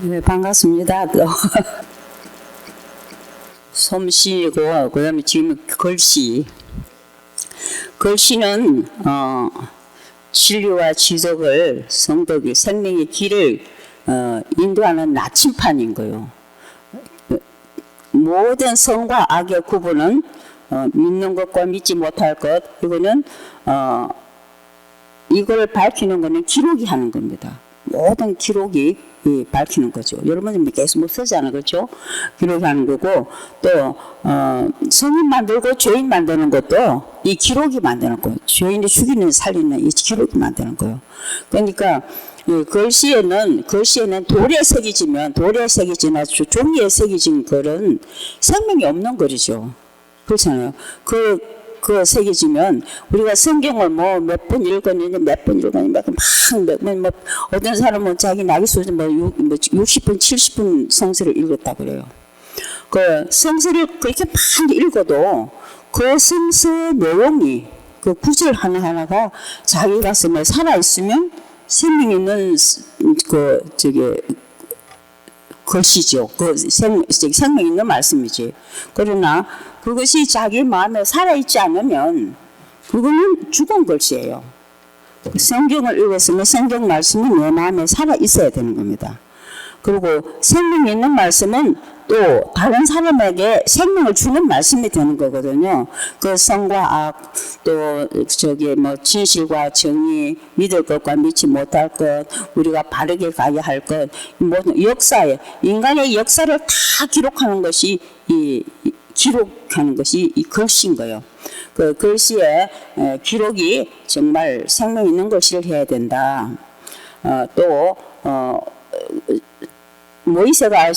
네, 반갑습니다. 또 솜씨고 그다음에 지금 글씨는 진리와 지적을 성덕이 생명의 길을 인도하는 나침판인 거요. 모든 선과 악의 구분은 믿는 것과 믿지 못할 것, 이거는 이걸 밝히는 거는 기록이 하는 겁니다. 모든 기록이 밝히는 거죠. 여러분은 계속 못 쓰잖아요. 그렇죠? 기록이 하는 거고, 또 성인 만들고 죄인 만드는 것도 이 기록이 만드는 거예요. 죄인을 죽이는 살리는 이 기록이 만드는 거예요. 그러니까 글씨에는 돌에 새겨지나 종이에 새겨진 글은 생명이 없는 글이죠. 그렇잖아요. 그 새겨지면 우리가 성경을 몇 번 읽었는데 어떤 사람은 자기 나기 수준 60분 70분 성서를 읽었다 그래요. 그 성서를 그렇게 많이 읽어도 그 성서 내용이 그 구절 하나하나가 자기 가슴에 살아 있으면 생명 있는 글씨죠. 생명 있는 말씀이지. 그러나 그것이 자기 마음에 살아있지 않으면 그거는 죽은 글씨예요. 성경을 읽었으면 성경 말씀이 내 마음에 살아있어야 되는 겁니다. 그리고 생명 있는 말씀은 또 다른 사람에게 생명을 주는 말씀이 되는 거거든요. 그 선과 악, 또 진실과 정의, 믿을 것과 믿지 못할 것, 우리가 바르게 가야 할 것, 모든 인간의 역사를 다 기록하는 것이 이 글씨인 거예요. 그 글씨에 기록이 정말 생명 있는 글씨를 해야 된다. 모이세가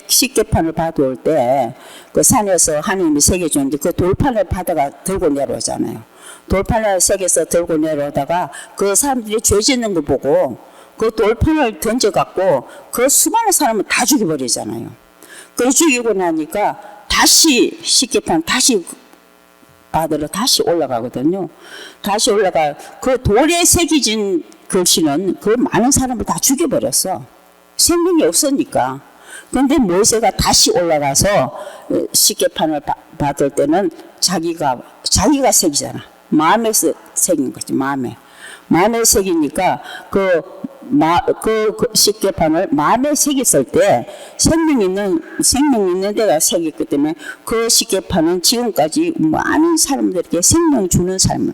십계판을 받아올 때 그 산에서 하나님이 새겨줬는데 그 돌판을 받아가 들고 내려오잖아요. 돌판을 새겨서 들고 내려오다가 그 사람들이 죄 짓는 걸 보고 그 돌판을 던져갖고 그 수많은 사람을 다 죽여버리잖아요. 그걸 죽이고 나니까 다시 십계판 받으러 다시 올라가거든요. 다시 올라가 그 돌에 새겨진 글씨는 그 많은 사람을 다 죽여버렸어. 생명이 없으니까. 그런데 모세가 다시 올라가서 십계판을 받을 때는 자기가 새기잖아. 마음에서 새긴 거지. 마음에 새기니까 그 십계판을 마음에 새겼을 때 생명 있는 데가 새겼기 때문에 그 십계판은 지금까지 많은 사람들에게 생명 주는 삶을,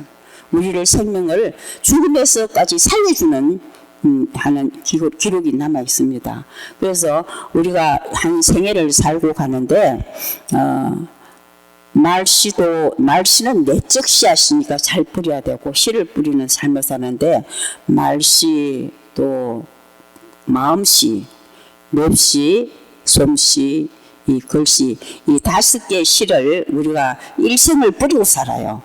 우리를 생명을 죽음에서까지 살려주는 하는 기록이 남아 있습니다. 그래서 우리가 한 생애를 살고 가는데 말씨는 내적 씨앗이니까 잘 뿌려야 되고 씨를 뿌리는 삶을 사는데 말씨, 또 마음씨, 맵씨, 솜씨, 이 글씨, 이 5개의 씨를 우리가 일생을 뿌리고 살아요.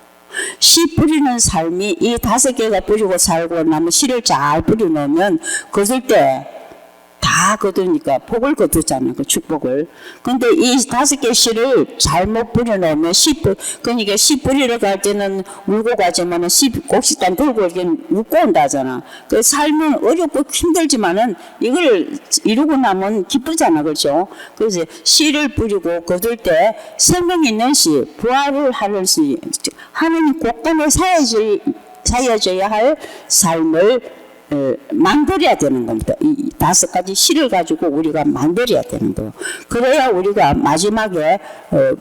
씨 뿌리는 삶이 이 5개가 뿌리고 살고 나면 씨를 잘 뿌려놓으면 거둘 때 다 거두니까 복을 거두잖아요. 그 축복을. 근데 이 5개 씨를 잘못 뿌려놓으면 그러니까 씨 뿌리러 갈 때는 울고 가지만은 씨 곡식단 들고 이렇게 웃고 온다잖아. 그 삶은 어렵고 힘들지만은 이걸 이루고 나면 기쁘잖아. 그렇죠? 그래서 씨를 뿌리고 거둘 때 생명 있는 씨, 부활을 하는 씨, 하나님 곳간에 사여져야 할 삶을 만들어야 되는 겁니다. 이 5가지 씨를 가지고 우리가 만들어야 되는 거예요. 그래야 우리가 마지막에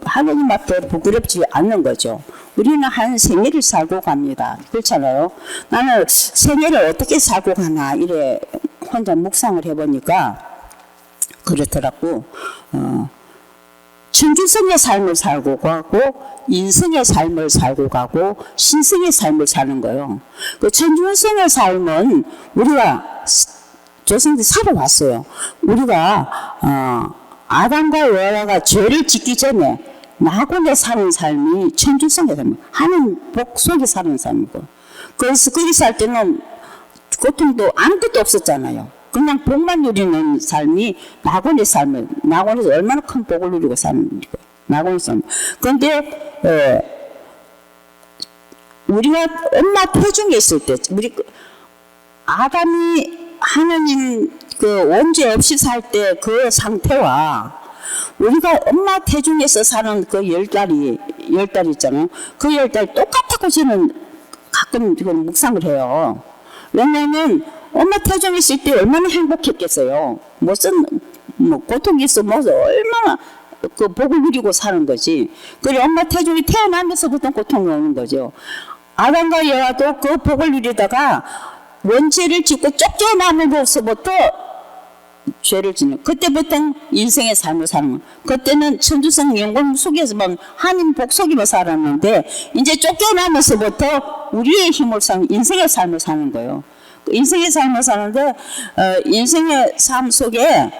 하나님 앞에 부끄럽지 않는 거죠. 우리는 한 생애를 살고 갑니다. 그렇잖아요. 나는 생애를 어떻게 살고 가나 이래 혼자 묵상을 해보니까 그렇더라고. 천주성의 삶을 살고 가고 인성의 삶을 살고 가고 신성의 삶을 사는 거예요. 그 천주성의 삶은 우리가 조상들이 살아왔어요. 우리가 아담과 에바가 죄를 짓기 전에 낙원에 사는 삶이 천주성의 삶이에요. 하는 복 속에 사는 삶이고. 그래서 거기 살 때는 고통도 아무것도 없었잖아요. 그냥 복만 누리는 삶이 낙원의 삶을, 낙원에서 얼마나 큰 복을 누리고 사는 거예요. 낙원의 삶. 그런데 우리가 엄마 태중에 있을 때, 우리 아담이 하나님 그 원죄 없이 살 때 그 상태와 우리가 엄마 태중에서 사는 그 10달 있잖아요. 그 10달 똑같다고 저는 가끔 지금 묵상을 해요. 왜냐하면 엄마 태중에 있을 때 얼마나 행복했겠어요. 무슨 고통이 있어 얼마나 그 복을 누리고 사는 거지. 그리고 엄마 태중이 태어나면서부터 고통이 오는 거죠. 아담과 여와도 그 복을 누리다가 원죄를 짓고 쫓겨나면서부터 죄를 짓는, 그때부터 인생의 삶을 사는 거예요. 그때는 천주성 영광 속에서만 한인 복속이만 살았는데 이제 쫓겨나면서부터 우리의 힘을 사는 인생의 삶을 사는 거예요. 인생의 삶을 사는데 인생의 삶 속에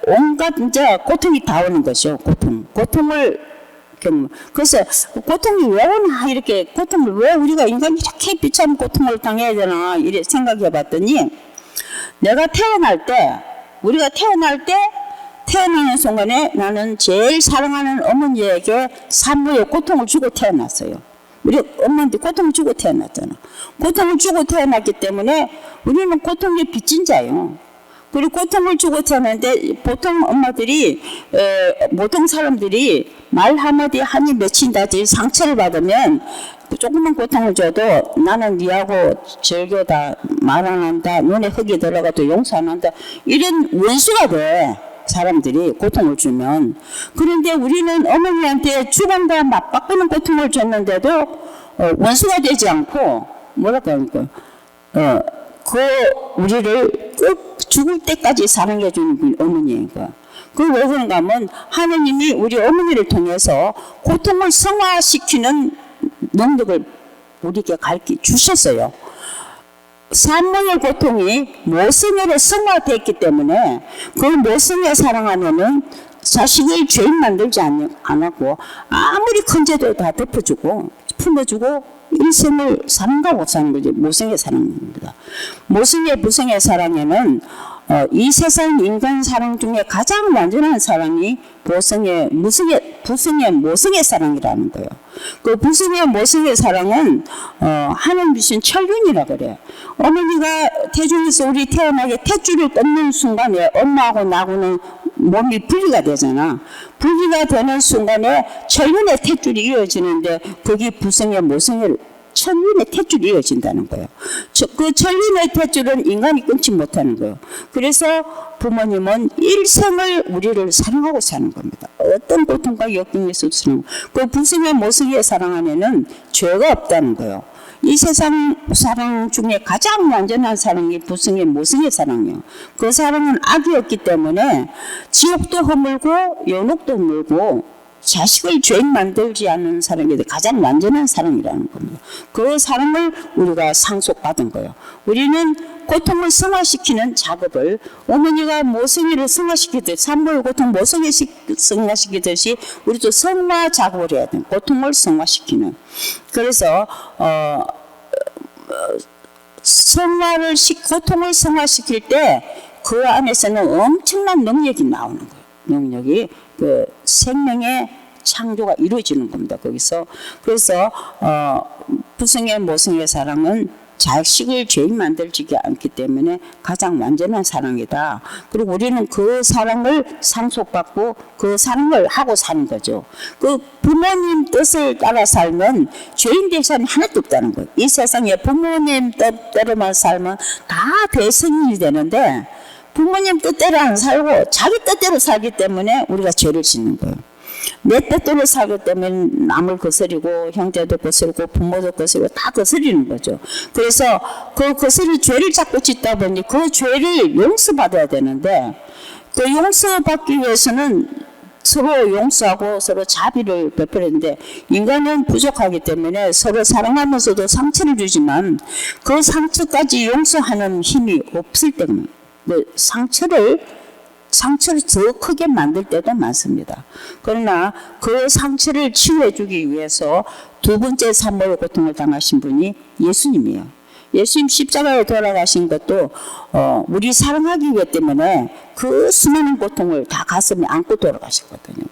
온갖 이제 고통이 다 오는 것이요. 고통을 겪는. 그래서 고통이 왜 오나, 이렇게 고통을 왜 우리가 인간이 이렇게 비참한 고통을 당해야 되나 이렇게 생각해 봤더니, 내가 태어날 때, 우리가 태어나는 순간에 나는 제일 사랑하는 어머니에게 산모의 고통을 주고 태어났어요. 우리 엄마한테 고통을 주고 태어났잖아. 고통을 주고 태어났기 때문에 우리는 고통의 빚진 자예요. 그리고 고통을 주고 태어났는데 보통 엄마들이 모든 사람들이 말 한마디 한이 맺힌다지 상처를 받으면 조금만 고통을 줘도 나는 니하고 절교다, 말 안 한다, 눈에 흙이 들어가도 용서 안 한다, 이런 원수가 돼. 사람들이 고통을 주면. 그런데 우리는 어머니한테 죽음과 맞바꾸는 고통을 줬는데도 원수가 되지 않고 뭐랄까 그 우리를 꼭 죽을 때까지 사랑해 주는 어머니인가. 그 왜 그런가 하면 하느님이 우리 어머니를 통해서 고통을 성화시키는 능력을 우리에게 가르쳐 주셨어요. 산모의 고통이 모성애로 성화됐기 때문에 그 모성애 사랑하면은 자식을 죄인 만들지 않았고 아무리 큰 죄도 다 덮어주고 품어주고 일생을 사랑하고 사는 거지. 모성애 사랑입니다. 모성애 부성애 사랑에는 이 세상 인간 사랑 중에 가장 완전한 사랑이 부성애 모성애 사랑이라는 거예요. 그 부성애 모성애 사랑은 하나님 주신 천륜이라 그래요. 어머니가 태중에서 우리 태어나게 탯줄을 끊는 순간에 엄마하고 나하고는 몸이 분리가 되잖아. 분리가 되는 순간에 천륜의 탯줄이 이어지는데 거기 부성애 모성애 천륜의 탯줄이 이어진다는 거예요. 그 천륜의 탯줄은 인간이 끊지 못하는 거예요. 그래서 부모님은 일생을 우리를 사랑하고 사는 겁니다. 어떤 고통과 역경이 있어도 그 부성애 모성애 사랑 안에는 죄가 없다는 거예요. 이 세상 사랑 중에 가장 완전한 사랑이 부성애 모성애 사랑이에요. 그 사랑은 악이 없기 때문에 지옥도 허물고 연옥도 물고 자식을 죄인 만들지 않는 사랑이 가장 완전한 사랑이라는 겁니다. 그 사랑을 우리가 상속받은 거예요. 우리는 고통을 성화시키는 작업을 어머니가 모성애를 성화시키듯이 산모의 고통 모성애 성화시키듯이 우리도 성화 작업을 해야 돼요. 고통을 성화시키는. 그래서 고통을 성화시킬 때 그 안에서는 엄청난 능력이 나오는 거예요. 능력이 그 생명의 창조가 이루어지는 겁니다. 거기서. 그래서 부성애 모성애 사랑은 자식을 죄인 만들지 않기 때문에 가장 완전한 사랑이다. 그리고 우리는 그 사랑을 상속받고 그 사랑을 하고 사는 거죠. 그 부모님 뜻을 따라 살면 죄인 될 사람이 하나도 없다는 거예요. 이 세상에 부모님 뜻대로만 살면 다 대성인이 되는데 부모님 뜻대로 안 살고 자기 뜻대로 살기 때문에 우리가 죄를 짓는 거예요. 내 뜻대로 살기 때문에 남을 거스리고 형제도 거스리고 부모도 거스리고 다 거스리는 거죠. 그래서 그 거스릴 죄를 자꾸 짓다 보니 그 죄를 용서받아야 되는데 그 용서받기 위해서는 서로 용서하고 서로 자비를 베풀었는데 인간은 부족하기 때문에 서로 사랑하면서도 상처를 주지만 그 상처까지 용서하는 힘이 없을 때문에 상처를 더 크게 만들 때도 많습니다. 그러나 그 상처를 치유해주기 위해서 두 번째 산모의 고통을 당하신 분이 예수님이에요. 예수님 십자가에 돌아가신 것도 우리 사랑하기 위해 때문에 그 수많은 고통을 다 가슴에 안고 돌아가셨거든요.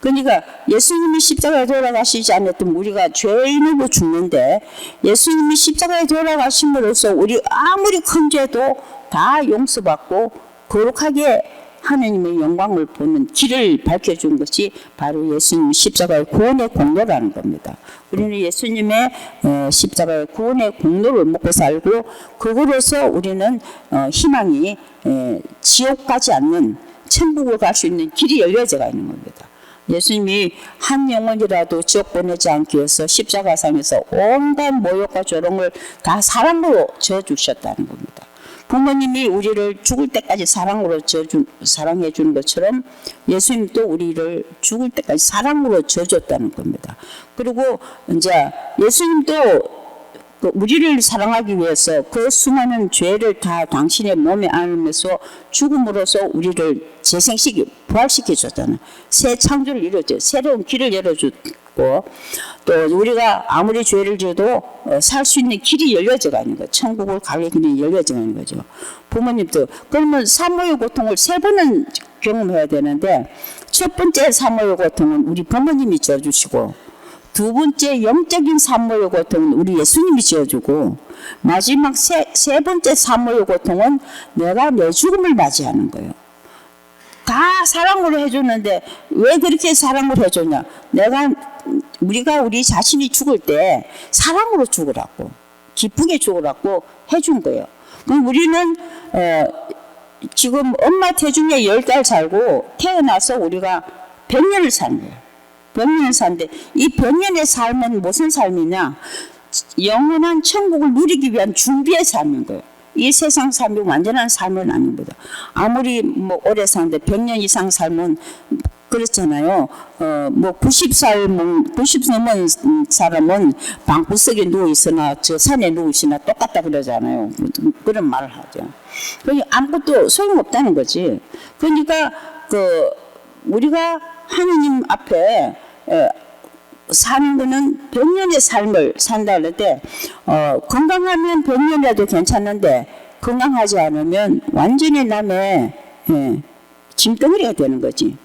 그러니까 예수님이 십자가에 돌아가시지 않았던 우리가 죄인으로 죽는데 예수님이 십자가에 돌아가심으로써 우리 아무리 큰 죄도 다 용서받고 거룩하게 하나님의 영광을 보는 길을 밝혀준 것이 바로 예수님 십자가의 구원의 공로라는 겁니다. 우리는 예수님의 십자가의 구원의 공로를 먹고 살고 그거로서 우리는 희망이 지옥 가지 않는 천국을 갈 수 있는 길이 열려져 있는 겁니다. 예수님이 한 영혼이라도 지옥 보내지 않기 위해서 십자가상에서 온갖 모욕과 조롱을 다 사랑으로 져주셨다는 겁니다. 부모님이 우리를 죽을 때까지 사랑해 주는 것처럼 예수님도 우리를 죽을 때까지 사랑으로 져줬다는 겁니다. 그리고 이제 예수님도 우리를 사랑하기 위해서 그 수많은 죄를 다 당신의 몸에 안으면서 죽음으로써 우리를 부활시켜 줬잖아요. 새 창조를 이루어줘, 새로운 길을 열어주고 또 우리가 아무리 죄를 져도 살 수 있는 길이 열려져 가는 거죠. 천국을 가는 길이 열려져 가는 거죠. 부모님도 그러면 사모의 고통을 3번은 경험해야 되는데 첫 번째 사모의 고통은 우리 부모님이 져주시고 두 번째 영적인 사모의 고통은 우리 예수님이 지어주고 마지막 세 번째 사모의 고통은 내가 내 죽음을 맞이하는 거예요. 다 사랑으로 해주는데 왜 그렇게 사랑으로 해주냐? 우리가 우리 자신이 죽을 때 사랑으로 죽으라고 기쁘게 죽으라고 해준 거예요. 그럼 우리는 지금 엄마 태중에 10달 살고 태어나서 우리가 100년을 사는 거예요. 100년을 사는데 이 100년의 삶은 무슨 삶이냐? 영원한 천국을 누리기 위한 준비의 삶인 거예요. 이 세상 삶이 완전한 삶은 아닌 거다. 아무리 오래 사는데 100년 이상 살면 그렇잖아요. 90 넘은 사람은 방구석에 누워있으나 저 산에 누워있으나 똑같다 그러잖아요. 그런 말을 하죠. 그러니까 아무것도 소용없다는 거지. 그러니까 우리가 하느님 앞에 사는 거는 100년의 삶을 산다 그럴 때 건강하면 100년이라도 괜찮은데 건강하지 않으면 완전히 남의 짐덩어리가 되는 거지.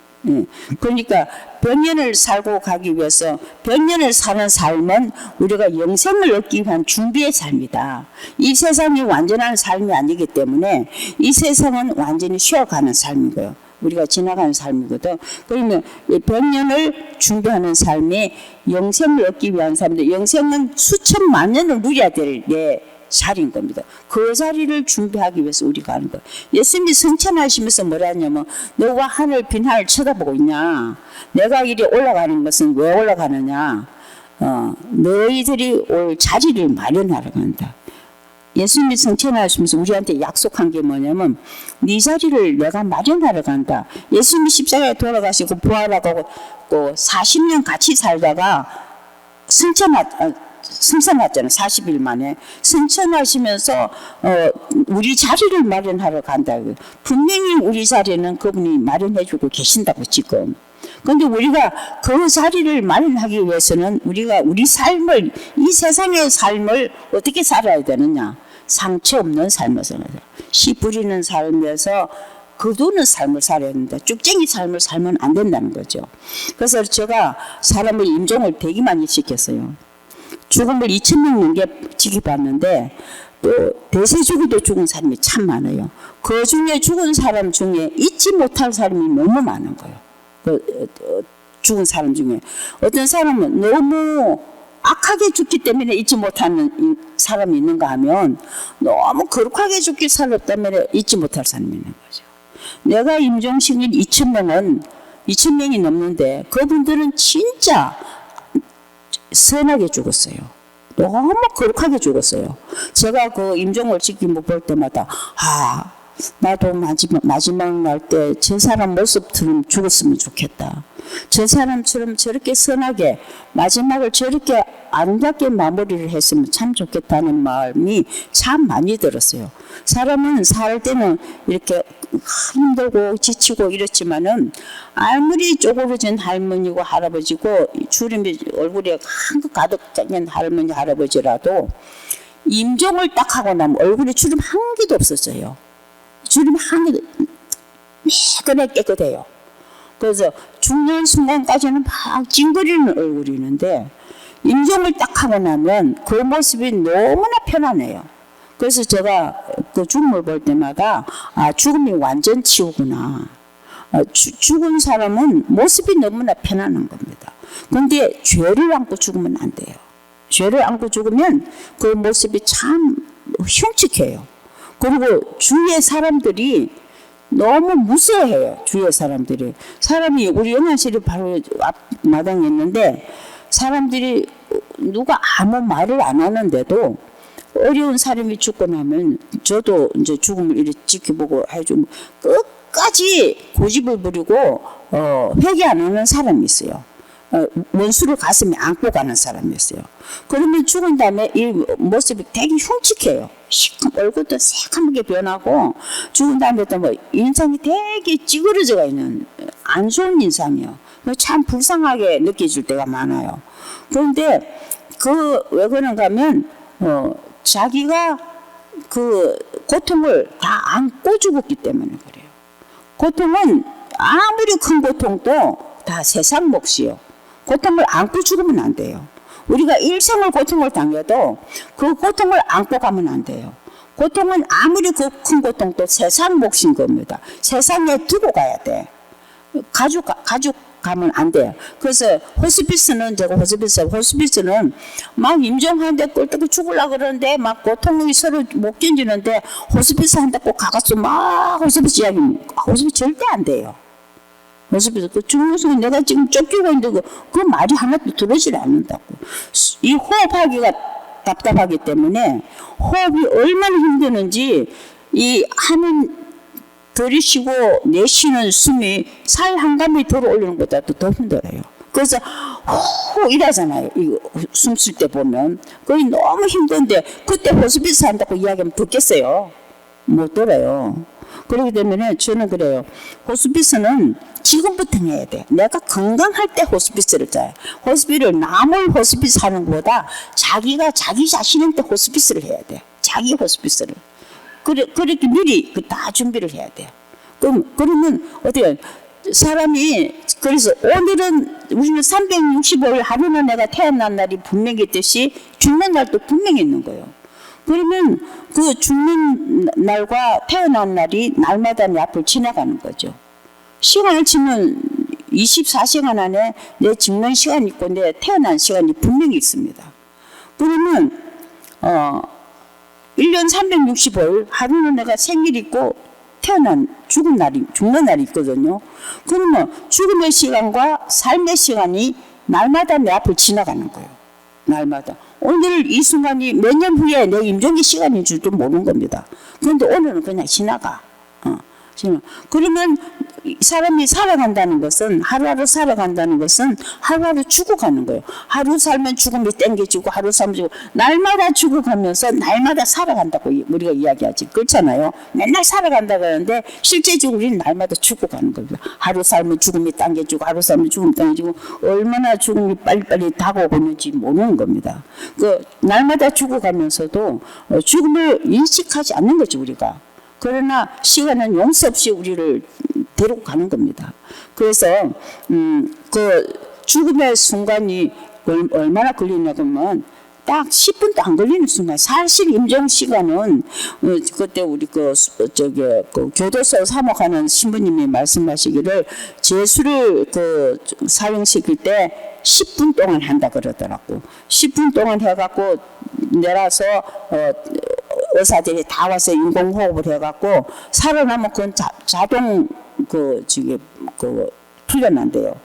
그러니까 100년을 살고 가기 위해서 100년을 사는 삶은 우리가 영생을 얻기 위한 준비의 삶이다. 이 세상이 완전한 삶이 아니기 때문에 이 세상은 완전히 쉬어가는 삶인 거예요. 우리가 지나가는 삶이거든. 그러면 100년을 준비하는 삶이 영생을 얻기 위한 삶인데 영생은 수천만 년을 누려야 될 내 자리인 겁니다. 그 자리를 준비하기 위해서 우리가 하는 거예요. 예수님이 성찬하시면서 뭐라 하냐면 너가 하늘 빈 하늘 쳐다보고 있냐. 내가 이리 올라가는 것은 왜 올라가느냐. 너희들이 올 자리를 마련하러 간다. 예수님이 성찬하시면서 우리한테 약속한 게 뭐냐면 네 자리를 내가 마련하러 간다. 예수님이 십자가에 돌아가시고 부활하고 40년 같이 살다가 승천했잖아요. 40일 만에 승천하시면서 우리 자리를 마련하러 간다. 분명히 우리 자리는 그분이 마련해주고 계신다고 지금. 그런데 우리가 그 자리를 마련하기 위해서는 우리가 우리 삶을 이 세상의 삶을 어떻게 살아야 되느냐. 상처 없는 삶을 살아야 돼요. 씨 뿌리는 삶에서 거두는 삶을 살아야 된다. 쭉쟁이 삶을 살면 안 된다는 거죠. 그래서 제가 사람의 임종을 되게 많이 시켰어요. 죽음을 2,000명 넘게 지켜봤는데 또 대세주기도 죽은 사람이 참 많아요. 그 중에 죽은 사람 중에 잊지 못할 사람이 너무 많은 거예요. 죽은 사람 중에 어떤 사람은 너무 악하게 죽기 때문에 잊지 못하는 사람이 있는가 하면 너무 거룩하게 죽기 살았다면 잊지 못할 사람이 있는 거죠. 내가 임종시킨 2,000명이 넘는데 그분들은 진짜 선하게 죽었어요. 너무 거룩하게 죽었어요. 제가 그 임종을 지키고 볼 때마다 나도 마지막 날 때 저 사람 모습처럼 죽었으면 좋겠다. 저 사람처럼 저렇게 선하게 마지막을 저렇게 아름답게 마무리를 했으면 참 좋겠다는 마음이 참 많이 들었어요. 사람은 살 때는 이렇게 힘들고 지치고 이렇지만은 아무리 쪼그러진 할머니고 할아버지고 주름이 얼굴에 한껏 가득 짠 할머니 할아버지라도 임종을 딱 하고 나면 얼굴에 주름 한 개도 없어져요. 주름 한 개도 매끈하게 깨끗해요. 그래서 중년 순간까지는 막 찡그리는 얼굴이는데 임종을 딱 하고 나면 그 모습이 너무나 편안해요. 그래서 제가 그 죽음을 볼 때마다 죽음이 완전 치우구나. 죽은 사람은 모습이 너무나 편안한 겁니다. 그런데 죄를 안고 죽으면 안 돼요. 죄를 안고 죽으면 그 모습이 참 흉측해요. 그리고 주위의 사람들이 너무 무서워해요. 주위의 사람들이. 사람이 우리 영안실이 바로 앞마당에 있는데 사람들이 누가 아무 말을 안 하는데도 어려운 사람이 죽고 나면 저도 이제 죽음을 이렇게 지켜보고 해주면 끝까지 고집을 부리고 회개 안 하는 사람이 있어요. 원수를 가슴에 안고 가는 사람이었어요. 그러면 죽은 다음에 이 모습이 되게 흉측해요. 얼굴도 새까맣게 변하고 죽은 다음에 또 뭐 인상이 되게 찌그러져가 있는 안 좋은 인상이요. 참 불쌍하게 느껴질 때가 많아요. 그런데 왜 그런가 하면 자기가 그 고통을 다 안고 죽었기 때문에 그래요. 고통은 아무리 큰 고통도 다 세상 몫이요. 고통을 안고 죽으면 안 돼요. 우리가 일생을 고통을 당해도 그 고통을 안고 가면 안 돼요. 고통은 아무리 그 큰 고통도 세상 몫인 겁니다. 세상에 두고 가야 돼. 가지고 가면 안 돼요. 그래서 호스피스는 막 임종하는데 꼴떡이 죽으려고 그러는데 막 고통이 서로 못 견디는데 호스피스 한다고 가가지고 막 호스피스 이야기 호스피스 절대 안 돼요. 호스피스 그 죽는 순간 내가 지금 쫓기고 있는데 그 말이 하나도 들어지지 않는다고. 이 호흡하기가 답답하기 때문에 호흡이 얼마나 힘드는지 이 하는 들이쉬고 내쉬는 숨이 살 한 감이 들어올리는 것보다도 더 힘들어요. 그래서 호 이러잖아요. 이거 숨 쉴 때 보면 거의 너무 힘든데 그때 호스피스 한다고 이야기하면 듣겠어요? 못 들어요. 그렇기 때문에 저는 그래요. 호스피스는 지금부터 해야 돼. 내가 건강할 때 호스피스를 짜요. 호스피스를 남을 호스피스 하는 것보다 자기가 자기 자신한테 호스피스를 해야 돼. 자기 호스피스를. 그렇게 미리 다 준비를 해야 돼요. 그러면 어때요? 사람이 그래서 오늘은 우리는 365일 하루는 내가 태어난 날이 분명히 있듯이 죽는 날도 분명히 있는 거예요. 그러면 그 죽는 날과 태어난 날이 날마다 내 앞을 지나가는 거죠. 시간을 치면 24시간 안에 내 죽는 시간이 있고 내 태어난 시간이 분명히 있습니다. 그러면 1년 365일 하루는 내가 생일 있고 죽는 날이 있거든요. 그러면 죽음의 시간과 삶의 시간이 날마다 내 앞을 지나가는 거예요. 날마다. 오늘 이 순간이 몇 년 후에 내 임종의 시간인 줄도 모르는 겁니다. 그런데 오늘은 그냥 지나가. 그러면 사람이 살아간다는 것은 하루하루 살아간다는 것은 하루하루 죽어가는 거예요. 하루 살면 죽음이 땡겨지고 하루 살면 죽고 날마다 죽어가면서 날마다 살아간다고 우리가 이야기하지. 그렇잖아요. 맨날 살아간다고 하는데 실제적으로 우리는 날마다 죽어가는 겁니다. 하루 살면 죽음이 당겨지고 하루 살면 죽음이 당겨지고 얼마나 죽음이 빨리빨리 다가오고 있는지 모르는 겁니다. 날마다 죽어가면서도 죽음을 인식하지 않는 거죠 우리가. 그러나 시간은 용서 없이 우리를 데리고 가는 겁니다. 그래서 그 죽음의 순간이 얼마나 걸리냐 그러면 딱 10분도 안 걸리는 순간. 사실 임종 시간은 그때 우리 그 교도소 사목하는 신부님이 말씀하시기를 제수를 사용시킬 때 10분 동안 한다 그러더라고. 10분 동안 해갖고 내려서 의사들이 다 와서 인공호흡을 해갖고 살아나면 그건 자동 풀려난대요.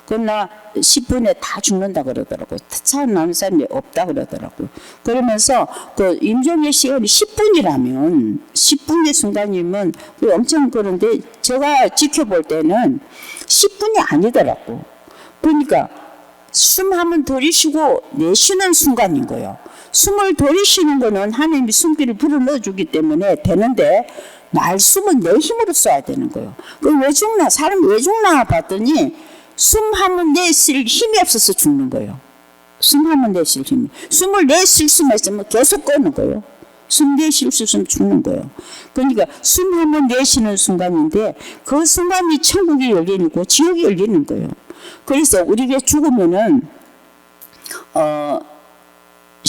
그러나 10분에 다 죽는다 그러더라고요. 살아나는 사람이 없다 그러더라고요. 그러면서 임종의 시간이 10분이라면 10분의 순간이면 엄청 그런데 제가 지켜볼 때는 10분이 아니더라고. 그러니까 숨 한번 들이쉬고 내쉬는 순간인 거예요. 숨을 들이쉬는 거는 하나님이 숨기를 불어 넣어주기 때문에 되는데 날숨은 내 힘으로 써야 되는 거예요. 그럼 왜 죽나? 사람이 왜 죽나 봤더니 숨 한번 내쉴 힘이 없어서 죽는 거예요. 숨 한번 내쉴 힘이. 숨을 내쉴 수만 있으면 계속 꺼는 거예요. 숨 내쉴 수 있으면 죽는 거예요. 그러니까 숨 한번 내쉬는 순간인데 그 순간이 천국이 열리고 지옥이 열리는 거예요. 그래서 우리가 죽으면은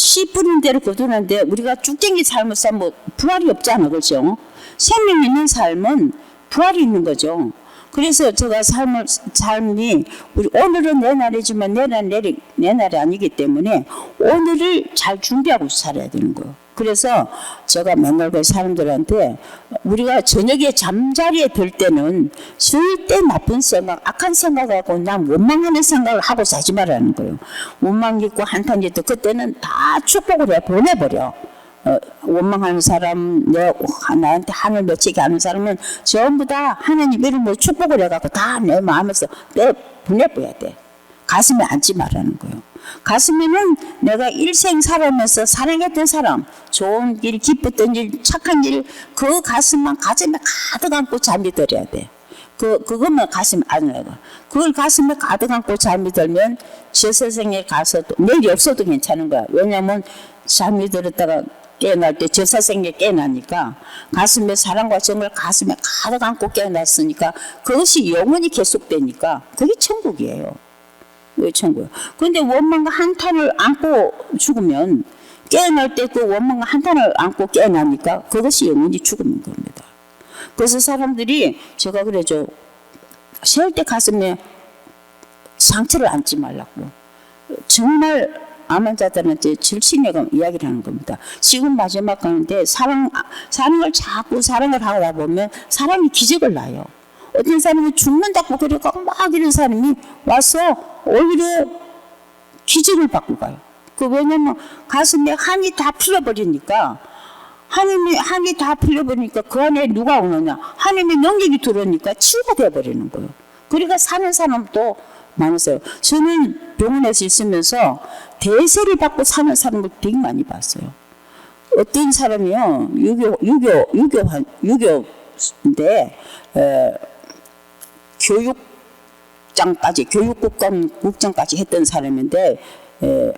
씨 뿌리는 대로 거두는데 우리가 쭉댕이 삶을 살면 부활이 없잖아, 그렇죠? 생명 있는 삶은 부활이 있는 거죠. 그래서 제가 삶이 우리 오늘은 내 날이지만 내일은 내 날이 아니기 때문에 오늘을 잘 준비하고 살아야 되는 거예요. 그래서 제가 맨날 그 사람들한테 우리가 저녁에 잠자리에 들 때는 절대 나쁜 생각, 악한 생각하고 난 원망하는 생각을 하고 자지 말라는 거예요. 원망 있고 한탄 있고 그때는 다 축복을 해 보내버려. 원망하는 사람, 나한테 하늘 맺히게 하는 사람은 전부 다 하나님 이름으로 축복을 해갖고 다 내 마음에서 보내버려야 돼. 가슴에 안지 말라는 거예요. 가슴에는 내가 일생 살아면서 사랑했던 사람, 좋은 일, 기뻤던 일, 착한 일, 그 가슴만 가슴에 가득 안고 잠이 들어야 돼. 그것만 가슴에 안으라고. 그걸 가슴에 가득 안고 잠이 들면 저 세상에 가서도 내일이 없어도 괜찮은 거야. 왜냐하면 잠이 들었다가 깨어날 때 저 세상에 깨어나니까 가슴에 사랑과 정을 가슴에 가득 안고 깨어났으니까 그것이 영원히 계속되니까 그게 천국이에요. 왜 천국이에요? 그런데 원망과 한탄을 안고 죽으면 깨어날 때 그 원망과 한탄을 안고 깨어나니까 그것이 영원히 죽음인 겁니다. 그래서 사람들이 제가 그러죠. 세울 때 가슴에 상처를 안지 말라고. 정말 암 환자들한테 절친애가 이야기를 하는 겁니다. 지금 마지막 가는데 사랑을 자꾸 사랑을 하다 보면 사람이 기적을 나요. 어떤 사람이 죽는다고 그러고 막 이런 사람이 와서 오히려 기적을 받고 가요. 왜냐면 가슴에 한이 다 풀려버리니까 한이 다 풀려버리니까 그 안에 누가 오느냐 하나님의 능력이 들어오니까 치유가 돼버리는 거예요. 그러니까 사는 사람도 많았어요. 저는 병원에서 있으면서 대세를 받고 사는 사람을 되게 많이 봤어요. 어떤 사람이요, 유교인데, 교육국장까지 했던 사람인데,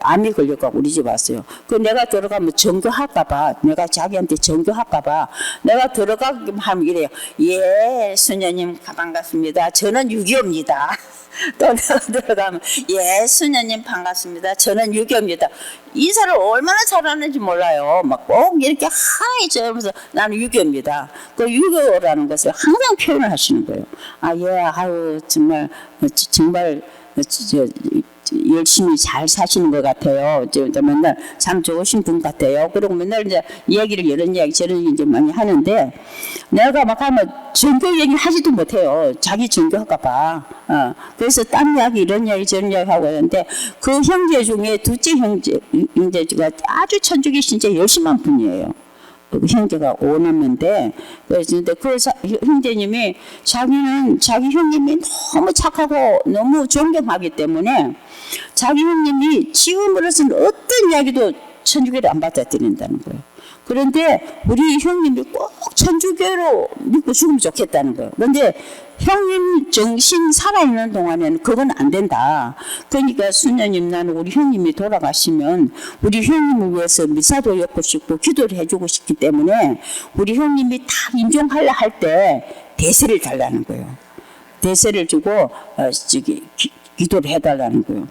암이 걸려가고 우리 집 왔어요. 내가 들어가면 전교할까봐, 내가 자기한테 전교할까봐, 내가 들어가기만 하면 이래요. 예, 수녀님 반갑습니다. 저는 유교입니다. 또 내가 들어가면 예, 수녀님 반갑습니다. 저는 유교입니다. 인사를 얼마나 잘하는지 몰라요. 막 꼭 이렇게 하이 저러면서 나는 유교입니다. 그 유교라는 것을 항상 표현을 하시는 거예요. 예, 아유 정말 열심히 잘 사시는 것 같아요. 맨날 참 좋으신 분 같아요. 그리고 맨날 이제 이야기를 이런 이야기 저런 이야기 이제 많이 하는데 내가 막 하면 전교 얘기 하지도 못해요. 자기 전교할까봐. 그래서 딴 이야기 이런 이야기 저런 이야기 하고 있는데 그 형제 중에 둘째 형제가 아주 천주교 진짜 열심한 분이에요. 그 형제가 5남매인데 그 형제님이 자기 형님이 너무 착하고 너무 존경하기 때문에 자기 형님이 지금으로서는 어떤 이야기도 천주교를 안 받아들인다는 거예요. 그런데 우리 형님이 꼭 천주교로 믿고 죽으면 좋겠다는 거예요. 그런데 형님 정신 살아있는 동안에는 그건 안 된다. 그러니까 수녀님 나는 우리 형님이 돌아가시면 우리 형님을 위해서 미사도 엮고 싶고 기도를 해주고 싶기 때문에 우리 형님이 딱 임종하려 할 때 대세를 달라는 거예요. 대세를 주고 기도를 해달라는 거예요.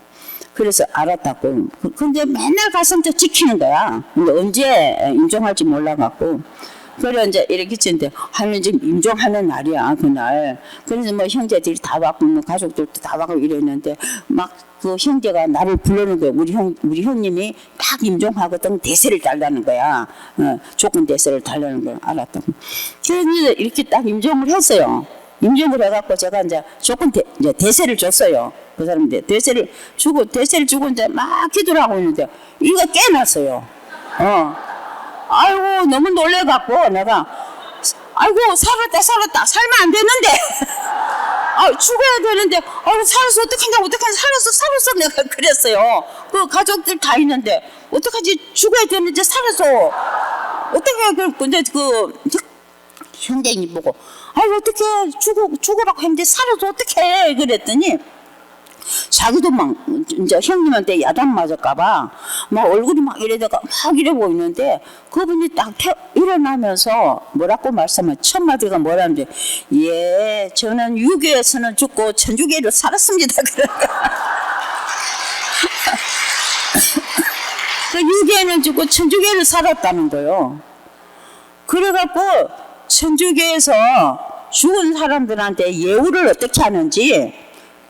그래서 알았다고. 근데 맨날 가서 이제 지키는 거야. 근데 언제 임종할지 몰라갖고. 그래 이제 이렇게 했는데 하는 지금 임종하는 날이야 그날. 그래서 뭐 형제들이 다 왔고 뭐 가족들도 다 왔고 이랬는데 막 그 형제가 나를 부르는 거야. 우리 형님이 딱 임종하거든 대세를 달라는 거야. 조건 대세를 달라는 걸 알았다고. 그래서 이렇게 딱 임종을 했어요. 임종을 해갖고 제가 이제 조건 이제 대세를 줬어요. 그 사람인데 대세를 주고 이제 막 기도를 하고 있는데 이가 깨났어요. 아이고 너무 놀래갖고 내가 아이고 살았다 살면 안 되는데 죽어야 되는데 살아서 어떡하냐 살았어 내가 그랬어요. 그 가족들 다 있는데 어떡하지 죽어야 되는데 살아서 어떻게 근데 그 형제님 보고 아이고 어떻게 죽으라고 했는데 살아서 어떡해 그랬더니 자기도 막 이제 형님한테 야단 맞을까봐 막 얼굴이 막 이래다가 막 이래 보이는데 그분이 딱 일어나면서 뭐라고 말씀하면 첫 마디가 뭐라는데 예 저는 유교에서는 죽고 천주교로 살았습니다. 그 유괴는 죽고 천주교를 살았다는 거요. 그래갖고 천주교에서 죽은 사람들한테 예우를 어떻게 하는지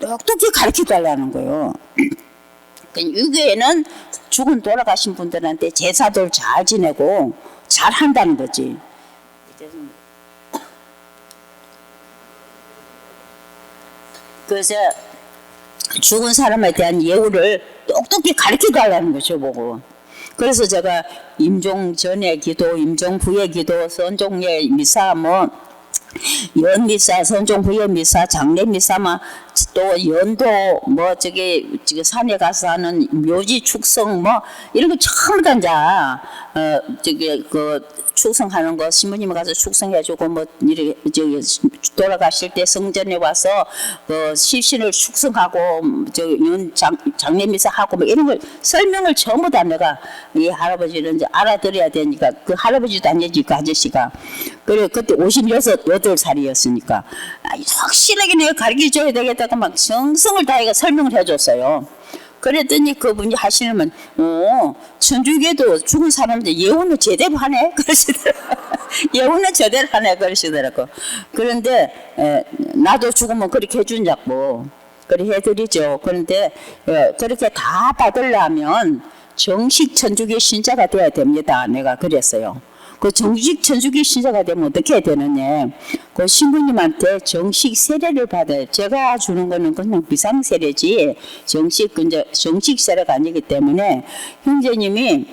똑똑히 가르쳐 달라는 거예요. 그 유교에는 죽은 돌아가신 분들한테 제사들 잘 지내고 잘 한다는 거지. 그래서 죽은 사람에 대한 예우를 똑똑히 가르쳐 달라는 거죠, 보고. 그래서 제가 임종 전의 기도, 임종 후의 기도, 선종의 미사, 뭐 연미사, 선종 후의 미사, 장례 미사, 또 연도, 뭐 저기 산에 가서 하는 묘지 축성, 뭐 이런 거 전부 다 저기 그 축성하는 거 신부님이 가서 축성해주고 뭐 이렇게 저기 돌아가실 때 성전에 와서 그 시신을 축성하고 장례 미사 하고 뭐 이런 걸 설명을 전부 다 내가 이 할아버지는 이제 알아들어야 되니까 그 할아버지도 아니지 그 아저씨가 그래 그때 8살이었으니까 확실하게 내가 가르쳐줘야 되겠다고 막 정성을 다해가 설명을 해줬어요. 그랬더니 그분이 하시면 천주교도 죽은 사람들 예우는 제대로 하네 그러시더라고요. 예우는 제대로 하네 그러시더라고요. 그런데 나도 죽으면 그렇게 해준다고 그렇게 해드리죠. 그런데 그렇게 다 받으려면 정식 천주교 신자가 돼야 됩니다. 내가 그랬어요. 그 정식 천주교 신자가 되면 어떻게 해야 되느냐. 그 신부님한테 정식 세례를 받아요. 제가 주는 거는 그냥 비상 세례지 정식 세례가 아니기 때문에 형제님이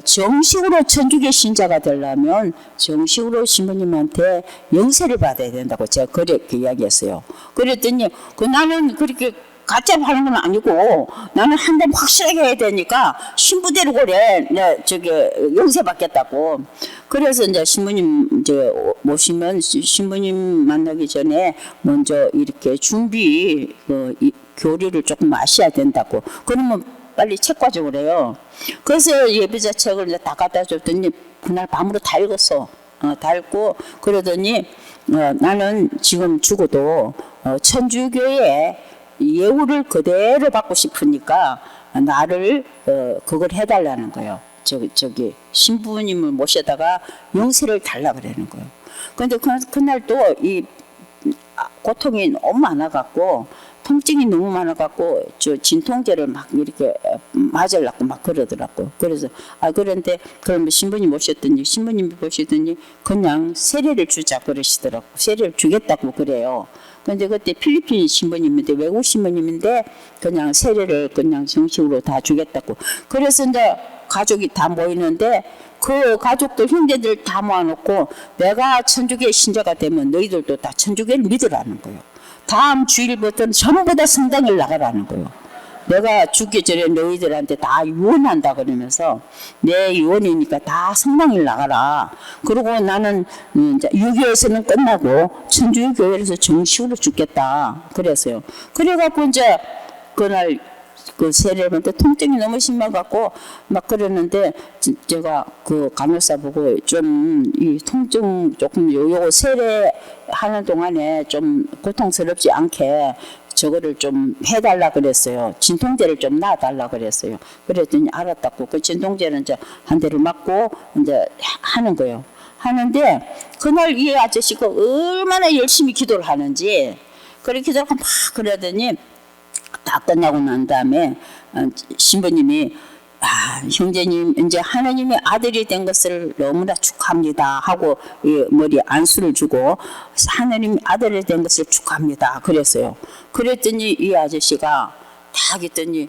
정식으로 천주교 신자가 되려면 정식으로 신부님한테 영세를 받아야 된다고 제가 그렇게 이야기했어요. 그랬더니 나는 그렇게 가짜 하는 건 아니고 나는 한 번 확실하게 해야 되니까 신부대로 그래 저기 영세 받겠다고. 그래서 이제 신부님 이제 모시면 신부님 만나기 전에 먼저 이렇게 준비 교리를 조금 마셔야 된다고. 그러면 빨리 책 가지고 그래요. 그래서 예비자 책을 이제 다 갖다 줬더니 그날 밤으로 다 읽었어. 다 읽고 그러더니 나는 지금 죽어도 천주교에 예우를 그대로 받고 싶으니까 나를 그걸 해달라는 거예요. 저기 신부님을 모셔다가 영세를 달라 그러는 거예요. 그런데 그날 또 이 고통이 너무 많아갖고 통증이 너무 많아갖고 저 진통제를 막 이렇게 맞으려고 막 그러더라고. 그래서 그런데 그러면 신부님 신부님이 보시더니 그냥 세례를 주자 그러시더라고. 세례를 주겠다고 그래요. 근데 그때 필리핀 신부님인데 외국 신부님인데 그냥 세례를 그냥 정식으로 다 주겠다고. 그래서 이제 가족이 다 모이는데 그 가족들 형제들 다 모아놓고 내가 천주교 신자가 되면 너희들도 다 천주교를 믿으라는 거예요. 다음 주일부터는 전부 다 성당에 나가라는 거예요. 내가 죽기 전에 너희들한테 다 유언한다 그러면서 내 유언이니까 다 성당에 나가라. 그리고 나는 이제 유교에서는 끝나고 천주교회에서 정식으로 죽겠다 그랬어요. 그래갖고 이제 그날 그 세례를 할 때 통증이 너무 심해갖고 막 그러는데 제가 그 간호사 보고 좀 이 통증 조금 요거 세례하는 동안에 좀 고통스럽지 않게 저거를 좀 해달라 그랬어요. 진통제를 좀 놔달라 그랬어요. 그랬더니 알았다고. 그 진통제는 이제 한 대를 맞고 이제 하는 거예요. 하는데 그날 이 아저씨가 얼마나 열심히 기도를 하는지 그렇게 기도하고 막 그러더니 다 끝나고 난 다음에 신부님이 형제님 이제 하나님의 아들이 된 것을 너무나 축하합니다 하고 머리에 안수를 주고 하나님의 아들이 된 것을 축하합니다 그랬어요. 그랬더니 이 아저씨가 딱 했더니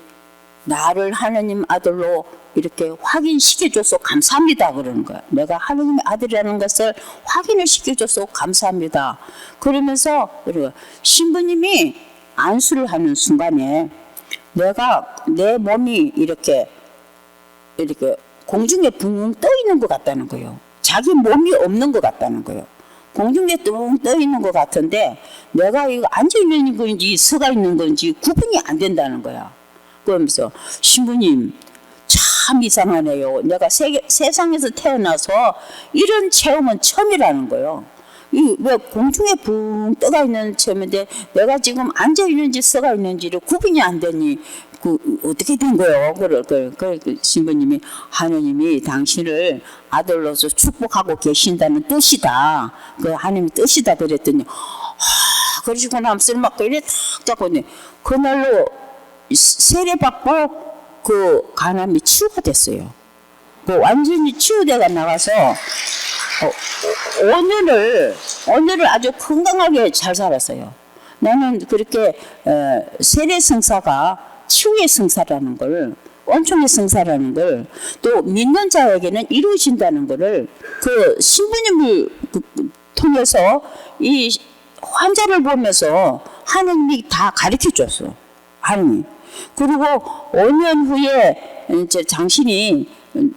나를 하나님 아들로 이렇게 확인시켜줘서 감사합니다 그러는 거야. 내가 하나님의 아들이라는 것을 확인을 시켜줘서 감사합니다. 그러면서 신부님이 안수를 하는 순간에 내가 내 몸이 이렇게 공중에 붕 떠 있는 것 같다는 거예요. 자기 몸이 없는 것 같다는 거예요. 공중에 뚱 떠 있는 것 같은데 내가 이거 앉아 있는 건지 서가 있는 건지 구분이 안 된다는 거야. 그러면서 신부님 참 이상하네요. 내가 세상에서 태어나서 이런 체험은 처음이라는 거예요. 왜 공중에 붕 떠가 있는 체험인데 내가 지금 앉아 있는지 서가 있는지를 구분이 안 되니 어떻게 된 거예요? 그 신부님이 하느님이 당신을 아들로서 축복하고 계신다는 뜻이다. 그 하느님의 뜻이다 그랬더니 그러시고 나면 쓸막 이래 탁 잡고 그날로 세례받고 그 간암이 치유가 됐어요. 그 완전히 치유대가 나가서 5년을 아주 건강하게 잘 살았어요. 나는 그렇게 세례 성사가 치유의 성사라는 걸, 원총의 성사라는 걸, 또 믿는 자에게는 이루어진다는 것을 그 신부님을 통해서 이 환자를 보면서 하느님이 다 가르쳐 줬어. 하느님. 그리고 5년 후에 이제 당신이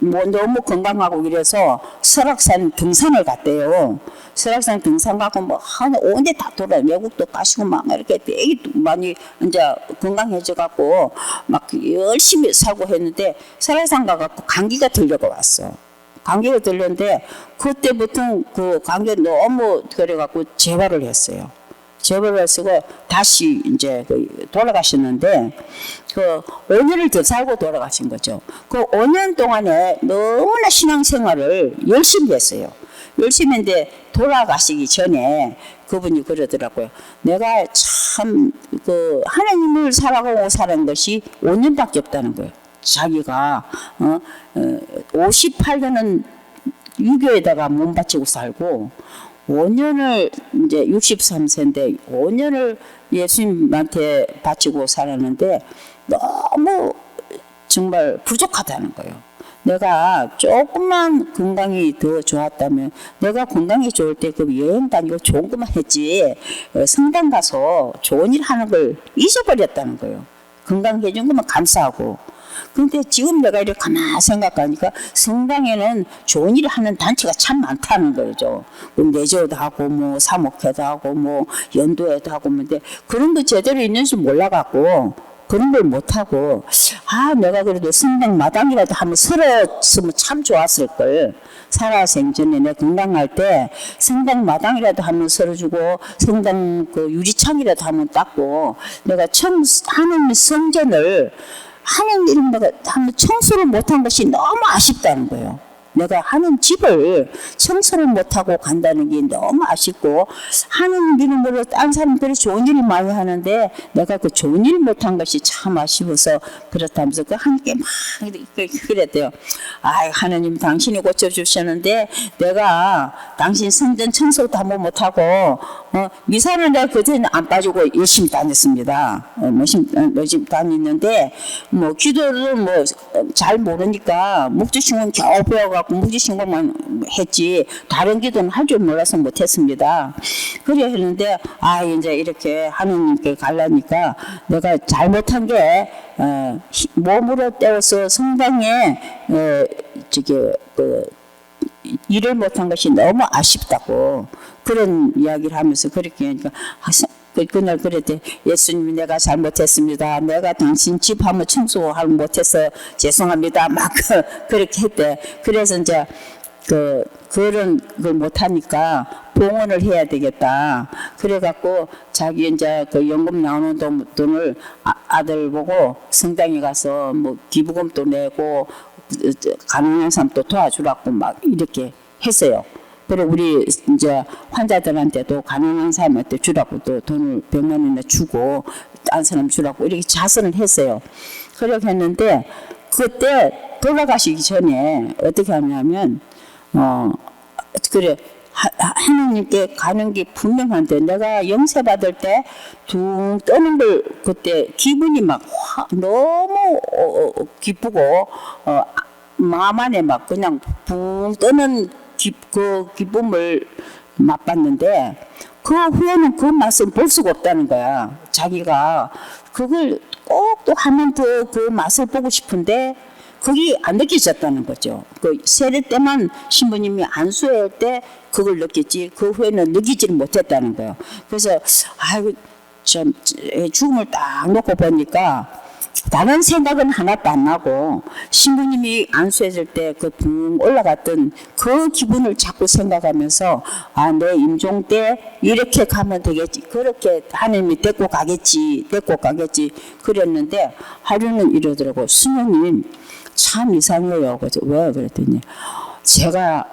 뭐 너무 건강하고 이래서 설악산 등산을 갔대요. 설악산 등산 가고 뭐 한 온데 다 돌아 외국도 가시고 막 이렇게 되게 많이 이제 건강해져 갖고 막 열심히 살고 했는데 설악산 가갖고 감기가 들려고 왔어. 감기가 들렸는데 그때부터 그 감기가 너무 그래갖고 재활을 했어요. 재벌을 쓰고 다시 이제 돌아가셨는데 그 5년을 더 살고 돌아가신 거죠. 그 5년 동안에 너무나 신앙생활을 열심히 했어요. 열심히 했는데 돌아가시기 전에 그분이 그러더라고요. 내가 참 그 하나님을 살아가고 사는 것이 5년밖에 없다는 거예요. 자기가 58년은 유교에다가 몸 바치고 살고 5년을 이제 63세인데 5년을 예수님한테 바치고 살았는데 너무 정말 부족하다는 거예요. 내가 조금만 건강이 더 좋았다면 내가 건강이 좋을 때 그 여행 다니고 좋은 것만 했지 성당 가서 좋은 일 하는 걸 잊어버렸다는 거예요. 건강해준 것만 감사하고. 근데 지금 내가 이렇게 가만히 생각하니까 성당에는 좋은 일을 하는 단체가 참 많다는 거죠. 내조도 하고 뭐 사목회도 하고 뭐 연도회도 하고 근데 그런 거 제대로 있는 줄 몰라갖고 그런 걸 못하고 내가 그래도 성당 마당이라도 한번 설었으면 참 좋았을 걸. 살아생전에 내 건강할 때 성당 마당이라도 한번 설어주고 성당 그 유리창이라도 한번 닦고 내가 하는 성전을 하는 일은 내가 한번 청소를 못한 것이 너무 아쉽다는 거예요. 내가 하는 집을 청소를 못하고 간다는 게 너무 아쉽고 하는 이름으로 딴 사람들이 좋은 일을 많이 하는데 내가 그 좋은 일 못한 것이 참 아쉬워서 그렇다면서 그 함께 막 그랬대요. 하나님 당신이 고쳐주셨는데 내가 당신 성전 청소도 한번 못하고 미사는 내가 그때는 안 빠지고 열심히 다녔습니다. 열심히 다녔는데 뭐 기도를 뭐 잘 모르니까 묵주신공 겨우 배워갖고 묵주신공만 했지 다른 기도는 할 줄 몰라서 못했습니다. 그래 했는데 이제 이렇게 하느님께 가려니까 내가 잘못한 게 몸으로 떼어서 성당에 일을 못한 것이 너무 아쉽다고 그런 이야기를 하면서 그렇게 하니까 그날 그랬대. 예수님이 내가 잘못했습니다. 내가 당신 집 한번 청소하고 못해서 죄송합니다. 막 그렇게 했대. 그래서 이제 그런 걸 못하니까 봉헌을 해야 되겠다. 그래갖고 자기 이제 그 연금 나오는 돈을 아들 보고 성당에 가서 뭐 기부금도 내고 가난한 사람도 도와주라고 막 이렇게 했어요. 그리고 우리 이제 환자들한테도 가난한 사람한테 주라고 또 돈을 100만 원이나 주고 딴 사람 주라고 이렇게 자선을 했어요. 그렇게 했는데 그때 돌아가시기 전에 어떻게 하냐면 하느님께 가는 게 분명한데 내가 영세 받을 때 둥 떠는 걸 그때 기분이 막 너무 기쁘고 마음 안에 막 그냥 붕 떠는 그 기쁨을 맛봤는데 그 후에는 그 맛을 볼 수가 없다는 거야. 자기가 그걸 꼭 또 한 번 더 그 맛을 보고 싶은데 그게 안 느껴졌다는 거죠. 그 세례 때만 신부님이 안수할 때 그걸 느꼈지 그 후에는 느끼지를 못했다는 거예요. 그래서 참 죽음을 딱 놓고 보니까 다른 생각은 하나도 안 나고 신부님이 안수해줄 때 그 붕 올라갔던 그 기분을 자꾸 생각하면서 아, 내 임종 때 이렇게 가면 되겠지, 그렇게 하나님이 데리고 가겠지 그랬는데 하루는 이러더라고. 수녀님 참 이상해요. 그래서 왜 그랬더니 제가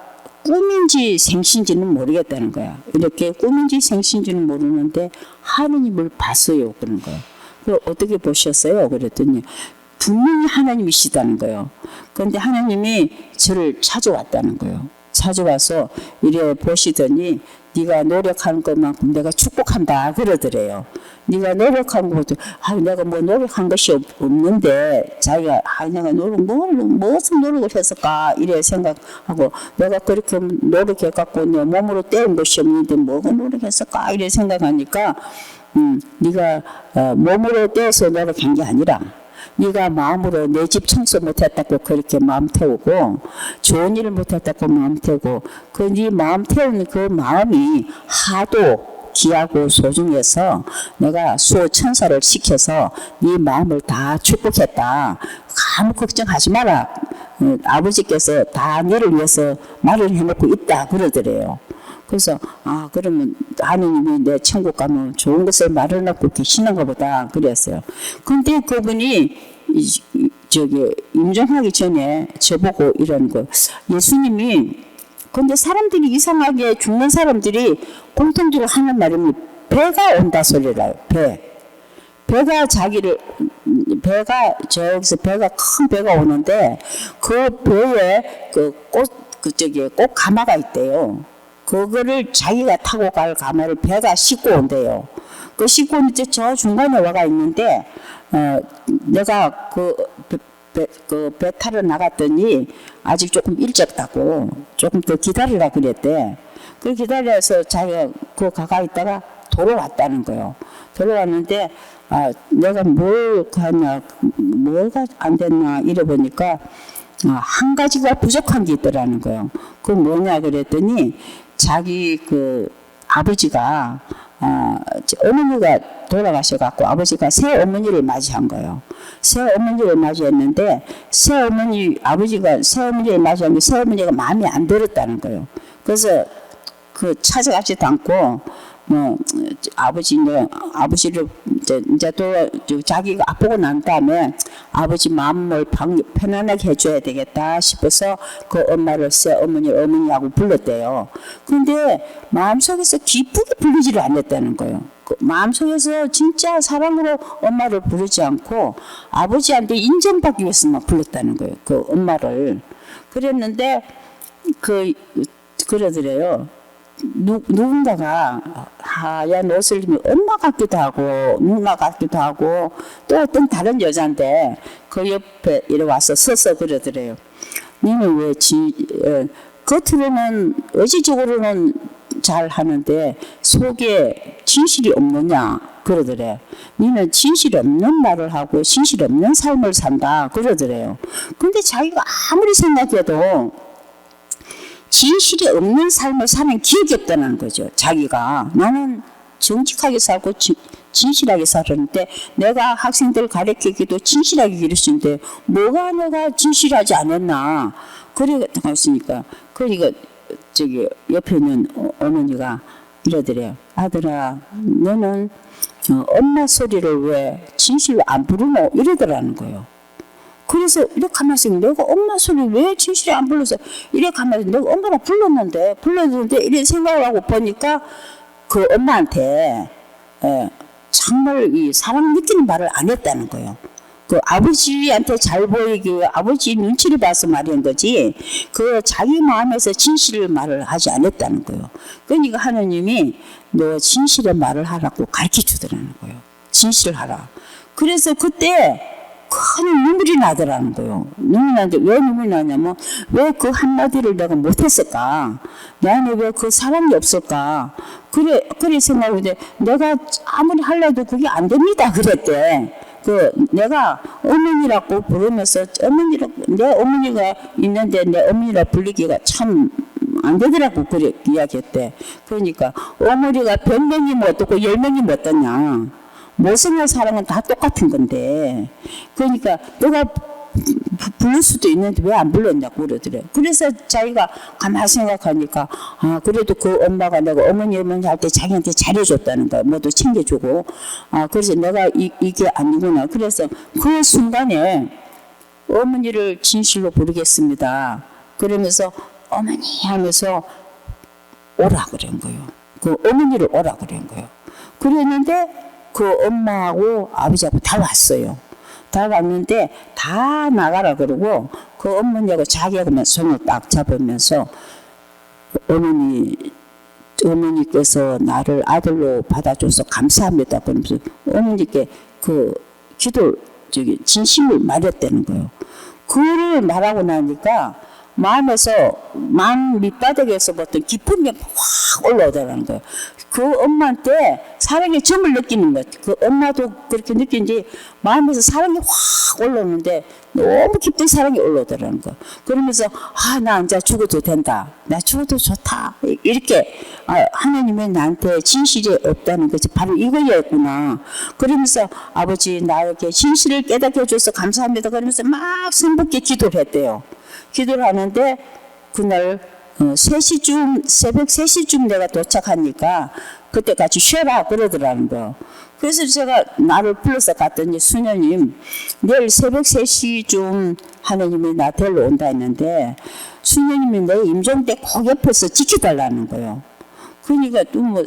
꿈인지 생신지는 모르겠다는 거야. 이렇게 꿈인지 생신지는 모르는데 하느님을 봤어요. 그런 거야. 그걸 어떻게 보셨어요? 그랬더니 분명히 하나님이시다는 거예요. 그런데 하나님이 저를 찾아왔다는 거예요. 찾아와서 이래 보시더니 네가 노력하는 것만큼 내가 축복한다 그러더래요. 네가 노력한 것도 내가 뭐 노력한 것이 없는데 자기가 내가 무슨 노력을 했을까 이래 생각하고 내가 그렇게 노력해갖고 내 몸으로 때운 것이 없는데 뭐가 노력했을까 이래 생각하니까 네가 몸으로 떼어서 노력한 게 아니라 네가 마음으로 내 집 청소 못했다고 그렇게 마음 태우고 좋은 일을 못했다고 마음 태우고 그 네 마음 태우는 그 마음이 하도 귀하고 소중해서 내가 수호천사를 시켜서 네 마음을 다 축복했다. 아무 걱정하지 마라. 아버지께서 다 너를 위해서 말을 해놓고 있다 그러더래요. 그래서 그러면 하느님이 내 천국 가면 좋은 것을 말해놓고 계시는가 보다 그랬어요. 근데 그분이 임종하기 전에 저보고 이런 거 예수님이 근데 사람들이 이상하게 죽는 사람들이 공통적으로 하는 말이 배가 온다 소리라요. 배가 저기서 큰 배가 오는데 그 배에 꼭 가마가 있대요. 그거를 자기가 타고 갈 가마를 배가 싣고 온대요. 그 싣고 오는데 저 중간에 와가 있는데 내가 배 타러 나갔더니 아직 조금 일찍 타고 조금 더 기다리라 그랬대. 그 기다려서 자기가 그 가까이 있다가 돌아왔다는 거예요. 돌아왔는데 내가 뭘 하냐 뭐가 안 됐나 이래 보니까 한 가지가 부족한 게 있더라는 거예요. 그 뭐냐 그랬더니 자기 그 아버지가 어머니가 돌아가셔갖고 아버지가 새 어머니를 맞이한 거예요. 새 어머니를 맞이했는데 아버지가 새 어머니를 맞이한 게 새 어머니가 마음에 안 들었다는 거예요. 그래서 찾아가지도 않고 아버지를 이제 또 자기가 아프고 난 다음에 아버지 마음을 편안하게 해줘야 되겠다 싶어서 그 엄마를 새 어머니하고 불렀대요. 근데 마음속에서 기쁘게 부르지를 않았다는 거예요. 마음속에서 진짜 사랑으로 엄마를 부르지 않고 아버지한테 인정받기 위해서만 불렀다는 거예요. 그 엄마를. 그랬는데 그러더래요. 누군가가 하얀 옷을 입은 엄마 같기도 하고 누나 같기도 하고 또 어떤 다른 여자인데 그 옆에 이래 와서 서서 그러더래요. 너는 왜 겉으로는 의지적으로는 잘 하는데 속에 진실이 없느냐 그러더래. 너는 진실 없는 말을 하고 진실 없는 삶을 산다 그러더래요. 근데 자기가 아무리 생각해도 진실이 없는 삶을 사는 기억이 없다는 거죠. 자기가 나는 정직하게 살고 진실하게 살았는데 내가 학생들 가르치기도 진실하게 가르치는데 뭐가 내가 진실하지 않았나 그래 했으니까 그러니까 옆에 있는 어머니가 이러더래요. 아들아 너는 엄마 소리를 왜 진실로 안 부르노 이러더라는 거예요. 그래서 이렇게 하면서 내가 엄마 소리 왜 진실이 안 불러서 이렇게 하면서 내가 엄마가 불렀는데 이렇게 생각을 하고 보니까 그 엄마한테 정말 이 사랑 느끼는 말을 안 했다는 거예요. 그 아버지한테 잘 보이기 아버지 눈치를 봐서 말한 거지 그 자기 마음에서 진실을 말을 하지 않았다는 거예요. 그러니까 하나님이 너 진실의 말을 하라고 가르쳐 주더라는 거예요. 진실을 하라. 그래서 그때 큰 눈물이 나더라는 거예요. 눈물이 나는데 왜 눈물이 나냐면 왜 그 한마디를 내가 못했을까? 내 안에 왜 그 사랑이 없을까? 그래 생각하는데 내가 아무리 하려도 그게 안 됩니다. 그랬대. 내가 어머니라고 부르면서 내 어머니가 있는데 내 어머니라 불리기가 참 안 되더라고 그래 이야기했대. 그러니까 어머니가 100명이 못 듣고 10명이 못 듣냐? 모성의 사랑은 다 똑같은 건데, 그러니까 너가 부를 수도 있는데 왜 안 불렀냐고 그러더래. 그래서 자기가 가만히 생각하니까, 아, 그래도 그 엄마가 내가 어머니 할 때 자기한테 잘해줬다는 거야. 뭐도 챙겨주고. 아, 그래서 내가 이게 아니구나. 그래서 그 순간에 어머니를 진실로 부르겠습니다. 그러면서 어머니 하면서 오라 그런 거예요. 그 어머니를 오라 그런 거예요. 그랬는데 그 엄마하고 아버지하고 다 왔어요. 다 왔는데 다 나가라 그러고 그 어머니하고 자기하고만 손을 딱 잡으면서 어머니께서 나를 아들로 받아줘서 감사합니다. 그러면서 어머니께 그 기도 진심을 말했다는 거예요. 그를 말하고 나니까 마음에서 마음 밑바닥에서부터 기쁨이 확 올라오더라는 거예요. 그 엄마한테 사랑의 점을 느끼는 거예요. 그 엄마도 그렇게 느낀지 마음에서 사랑이 확 올라오는데 너무 깊은 사랑이 올라오더라는 거예요. 그러면서 아, 나 이제 죽어도 된다. 나 죽어도 좋다. 이렇게 하나님은 나한테 진실이 없다는 것이 바로 이거였구나. 그러면서 아버지 나에게 진실을 깨닫게 해줘서 감사합니다. 그러면서 막 성복게 기도를 했대요. 기도를 하는데 그날 3시쯤 새벽 3시쯤 내가 도착하니까 그때 같이 쉬어라 그러더라는 거. 그래서 제가 나를 불러서 갔더니 수녀님 내일 새벽 3시쯤 하나님이 나 데리러 온다 했는데 수녀님이 내 임종 때 꼭 옆에서 지켜달라는 거예요. 그러니까 또 뭐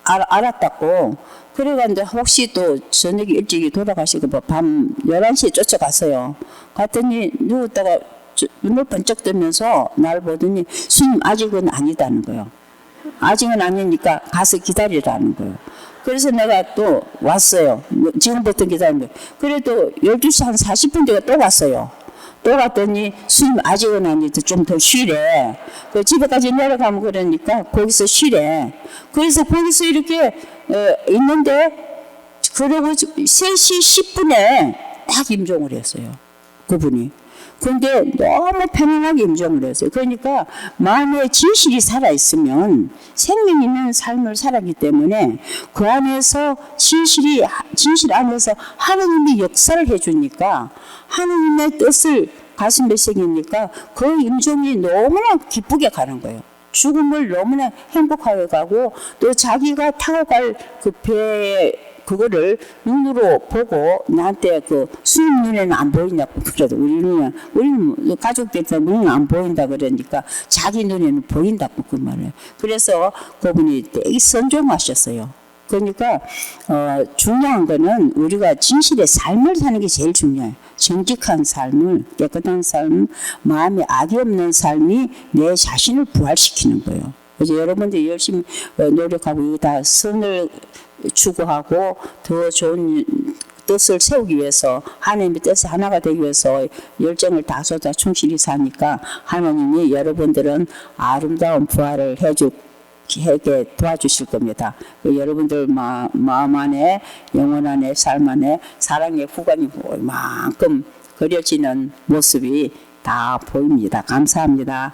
알았다고. 그래가지고 혹시 또 저녁에 일찍이 돌아가시고 밤 11시에 쫓아갔어요. 갔더니 누웠다가 눈을 번쩍 뜨면서 날 보더니 스님 아직은 아니다는 거예요. 아직은 아니니까 가서 기다리라는 거예요. 그래서 내가 또 왔어요. 지금부터 기다리는 거예요. 그래도 12시 한 40분 뒤에 또 왔어요. 또 갔더니 스님 아직은 아닌데 좀 더 쉬래. 그 집에까지 내려가면 그러니까 거기서 쉬래. 그래서 거기서 이렇게 있는데 그러고 3시 10분에 딱 임종을 했어요. 그분이. 근데 너무 편안하게 임종을 했어요. 그러니까 마음에 진실이 살아있으면 생명 있는 삶을 살았기 때문에 그 안에서 진실 안에서 하나님이 역사를 해주니까 하나님의 뜻을 가슴에 새기니까 그 임종이 너무나 기쁘게 가는 거예요. 죽음을 너무나 행복하게 가고 또 자기가 타고 갈 그 배에 그거를 눈으로 보고 나한테 그 수님 눈에는 안 보이냐고 그래도 우리는 가족들 눈은 안 보인다 그러니까 자기 눈에는 보인다고 그 말을. 그래서 그분이 되게 선종하셨어요. 그러니까 중요한 거는 우리가 진실의 삶을 사는 게 제일 중요해요. 정직한 삶을, 깨끗한 삶, 마음에 악이 없는 삶이 내 자신을 부활시키는 거예요. 그래서 여러분들이 열심히 노력하고 이거 다 선을 추구하고 더 좋은 뜻을 세우기 위해서 하나님의 뜻에 하나가 되기 위해서 열정을 다 쏟아 충실히 사니까 하나님이 여러분들은 아름다운 부활을 해게 도와주실 겁니다. 여러분들 마음 안에 영혼 안에 삶 안에 사랑의 후광이 만큼 그려지는 모습이 다 보입니다. 감사합니다.